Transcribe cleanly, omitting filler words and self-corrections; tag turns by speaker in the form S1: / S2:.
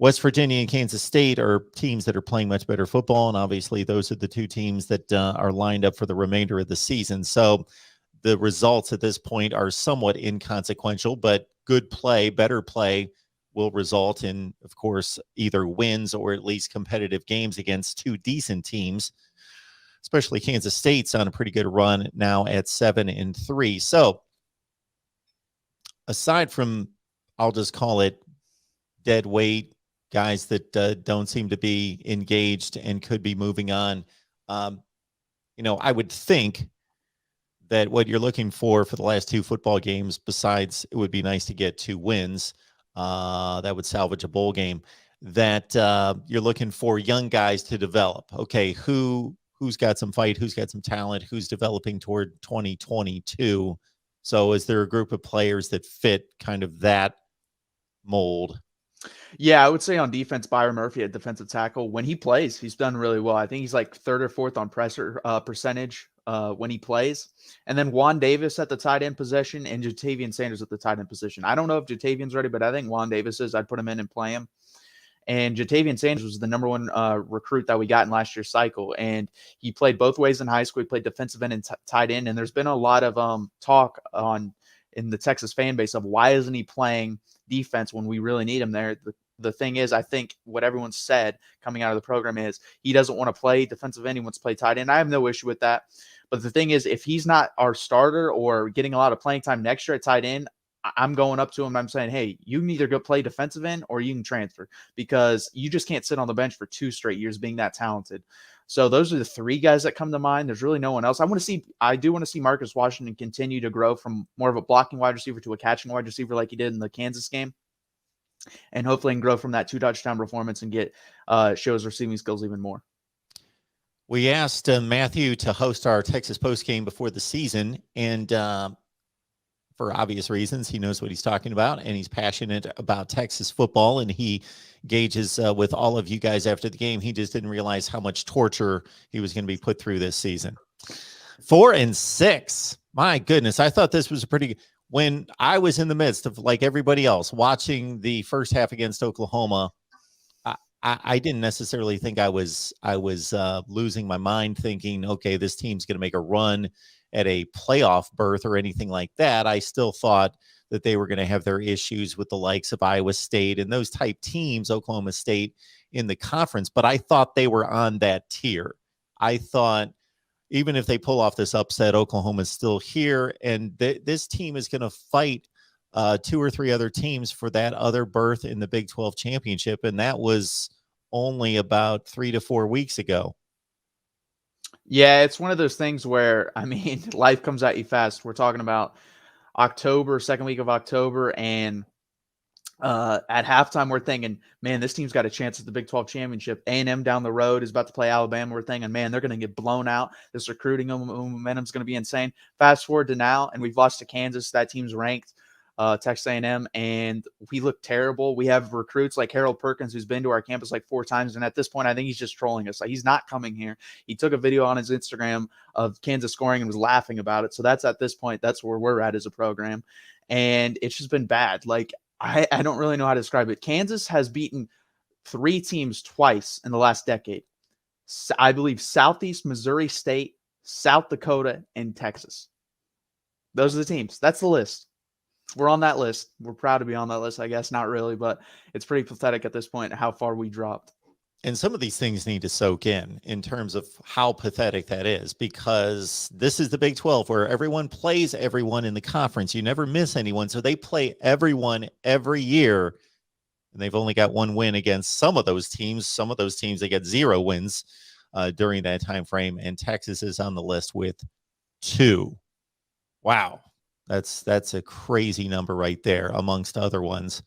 S1: West Virginia and Kansas State are teams that are playing much better football, and obviously those are the two teams that are lined up for the remainder of the season. So the results at this point are somewhat inconsequential, but good play, better play will result in, of course, either wins or at least competitive games against two decent teams, especially Kansas State's on a pretty good run now at 7-3. So aside from, I'll just call it dead weight, guys that don't seem to be engaged and could be moving on, I would think that what you're looking for the last two football games, besides it would be nice to get 2 wins, that would salvage a bowl game, that you're looking for young guys to develop. Okay, who's got some fight, who's got some talent, who's developing toward 2022. So is there a group of players that fit kind of that mold?
S2: Yeah, I would say on defense, Byron Murphy at defensive tackle, when he plays, he's done really well. I think he's like 3rd or 4th on pressure percentage when he plays. And then Juan Davis at the tight end position and Jatavian Sanders at the tight end position. I don't know if Jatavian's ready, but I think Juan Davis is. I'd put him in and play him. And Jatavian Sanders was the number 1 recruit that we got in last year's cycle. And he played both ways in high school. He played defensive end and tight end. And there's been a lot of talk in the Texas fan base of why isn't he playing defense when we really need him there. The thing is, I think what everyone said coming out of the program is he doesn't want to play defensive end. He wants to play tight end. I have no issue with that. But the thing is, if he's not our starter or getting a lot of playing time next year at tight end, I'm going up to him and I'm saying, hey, you can either go play defensive end or you can transfer, because you just can't sit on the bench for 2 straight years being that talented. So those are the 3 guys that come to mind. There's really no one else. I do want to see Marcus Washington continue to grow from more of a blocking wide receiver to a catching wide receiver like he did in the Kansas game. And hopefully can grow from that 2 touchdown performance and get show his receiving skills even more.
S1: We asked Matthew to host our Texas post game before the season, and for obvious reasons, he knows what he's talking about, and he's passionate about Texas football, and he gauges with all of you guys after the game. He just didn't realize how much torture he was going to be put through this season. 4-6. My goodness, I thought this was a pretty good. When I was in the midst of, like everybody else, watching the first half against Oklahoma, I didn't necessarily think I was losing my mind thinking, okay, this team's going to make a run at a playoff berth or anything like that. I still thought that they were going to have their issues with the likes of Iowa State and those type teams, Oklahoma State in the conference, but I thought they were on that tier. I thought even if they pull off this upset, Oklahoma's still here, and this team is going to fight 2 or 3 other teams for that other berth in the Big 12 championship, and that was only about 3 to 4 weeks ago.
S2: Yeah, it's one of those things where, I mean, life comes at you fast. We're talking about October, 2nd week of October, and at halftime, we're thinking, man, this team's got a chance at the Big 12 championship. A&M down the road is about to play Alabama. We're thinking, man, they're going to get blown out. This recruiting momentum's going to be insane. Fast forward to now, and we've lost to Kansas. That team's ranked, Texas A&M, and we look terrible. We have recruits like Harold Perkins, who's been to our campus like 4 times, and at this point, I think he's just trolling us. Like, he's not coming here. He took a video on his Instagram of Kansas scoring and was laughing about it. So that's at this point, that's where we're at as a program, and it's just been bad. Like, I don't really know how to describe it. Kansas has beaten 3 teams twice in the last decade. I believe Southeast, Missouri State, South Dakota, and Texas. Those are the teams. That's the list. We're on that list. We're proud to be on that list, I guess. Not really, but it's pretty pathetic at this point how far we dropped.
S1: And some of these things need to soak in terms of how pathetic that is, because this is the Big 12 where everyone plays everyone in the conference. You never miss anyone. So they play everyone every year, and they've only got 1 win against some of those teams. Some of those teams, they get 0 wins during that time frame, and Texas is on the list with 2. Wow. That's a crazy number right there amongst other ones.